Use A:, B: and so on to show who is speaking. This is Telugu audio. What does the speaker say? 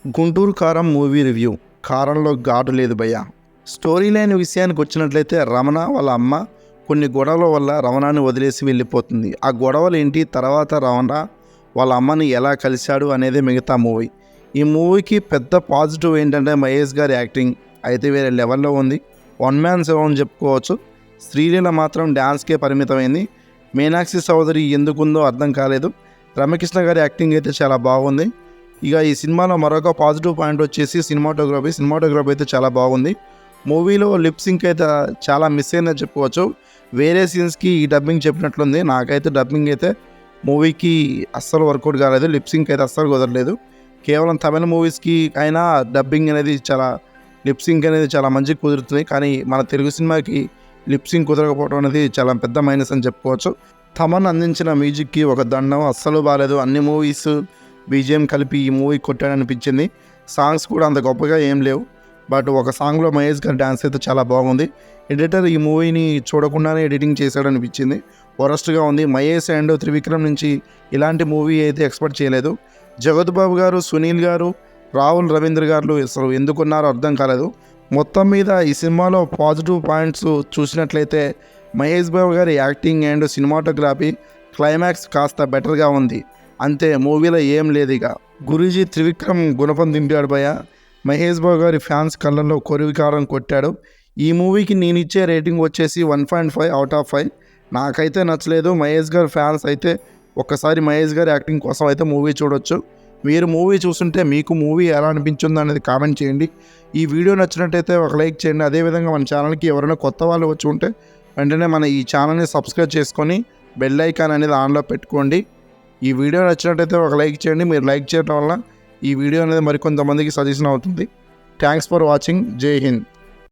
A: గుంటూరు కారం మూవీ రివ్యూ. కారంలో ఘాటు లేదు భయ్యా. స్టోరీ లైన్ విషయానికి వచ్చినట్లయితే రమణ వాళ్ళ అమ్మ కొన్ని గొడవల వల్ల రమణాన్ని వదిలేసి వెళ్ళిపోతుంది. ఆ గొడవలు ఏంటి, తర్వాత రమణ వాళ్ళ అమ్మని ఎలా కలిశాడు అనేది మిగతా మూవీ. ఈ మూవీకి పెద్ద పాజిటివ్ ఏంటంటే మహేష్ గారి యాక్టింగ్ అయితే వేరే లెవెల్లో ఉంది. వన్ మ్యాన్ షో అని చెప్పుకోవచ్చు. శ్రీలీల మాత్రం డ్యాన్స్కే పరిమితమైంది. మీనాక్షి చౌదరి ఎందుకుందో అర్థం కాలేదు. రమ్యకృష్ణ గారి యాక్టింగ్ అయితే చాలా బాగుంది. ఇక ఈ సినిమాలో మరొక పాజిటివ్ పాయింట్ వచ్చేసి సినిమాటోగ్రఫీ అయితే చాలా బాగుంది. మూవీలో లిప్ సింక్ అయితే చాలా మిస్ అయిందని చెప్పుకోవచ్చు. వేరే సీన్స్కి ఈ డబ్బింగ్ చెప్పినట్లుంది. నాకైతే డబ్బింగ్ అయితే మూవీకి అస్సలు వర్కౌట్ కాలేదు. లిప్ సింక్ అయితే అస్సలు కుదరలేదు. కేవలం తమిళ మూవీస్కి అయినా డబ్బింగ్ అనేది లిప్ సింక్ అనేది చాలా మంచిగా కుదురుతుంది. కానీ మన తెలుగు సినిమాకి లిప్ సింక్ కుదరకపోవడం అనేది చాలా పెద్ద మైనస్ అని చెప్పుకోవచ్చు. తమన్ అందించిన మ్యూజిక్కి ఒక దండం, అస్సలు బాగాలేదు. అన్ని మూవీస్ బీజిఎం కలిపి ఈ మూవీ కొట్టాడనిపించింది. సాంగ్స్ కూడా అంత గొప్పగా ఏం లేవు. బట్ ఒక సాంగ్లో మహేష్ గారి డ్యాన్స్ అయితే చాలా బాగుంది. ఎడిటర్ ఈ మూవీని చూడకుండానే ఎడిటింగ్ చేశాడనిపించింది. వరస్ట్గా ఉంది. మహేష్ అండ్ త్రివిక్రమ్ నుంచి ఇలాంటి మూవీ అయితే ఎక్స్పెక్ట్ చేయలేదు. జగత్ బాబు గారు, సునీల్ గారు, రాహుల్ రవీంద్ర గారు అసలు ఎందుకున్నారో అర్థం కాలేదు. మొత్తం మీద ఈ సినిమాలో పాజిటివ్ పాయింట్స్ చూసినట్లయితే మహేష్ బాబు గారి యాక్టింగ్ అండ్ సినిమాటోగ్రఫీ, క్లైమాక్స్ కాస్త బెటర్గా ఉంది. అంతే, మూవీలో ఏం లేదు. ఇక గురూజీ త్రివిక్రమ్ గుణపం దింపాడు భయ. మహేష్ బాబు గారి ఫ్యాన్స్ కళ్ళల్లో కొరివికారం కొట్టాడు. ఈ మూవీకి నేను ఇచ్చే రేటింగ్ వచ్చేసి 1.5 అవుట్ ఆఫ్ 5. నాకైతే నచ్చలేదు. మహేష్ గారి ఫ్యాన్స్ అయితే ఒక్కసారి మహేష్ గారి యాక్టింగ్ కోసం అయితే మూవీ చూడొచ్చు. మీరు మూవీ చూస్తుంటే మీకు మూవీ ఎలా అనిపించిందో అనేది కామెంట్ చేయండి. ఈ వీడియో నచ్చినట్టయితే ఒక లైక్ చేయండి. అదేవిధంగా మన ఛానల్కి ఎవరైనా కొత్త వాళ్ళు వచ్చి ఉంటే వెంటనే మన ఈ ఛానల్ని సబ్స్క్రైబ్ చేసుకొని బెల్ ఐకాన్ అనేది ఆన్లో పెట్టుకోండి. ఈ వీడియో నచ్చినట్టయితే ఒక లైక్ చేయండి. మీరు లైక్ చేయడం వల్ల ఈ వీడియో అనేది మరికొంతమందికి సజెషన్ అవుతుంది. Thanks for watching. జై హింద్.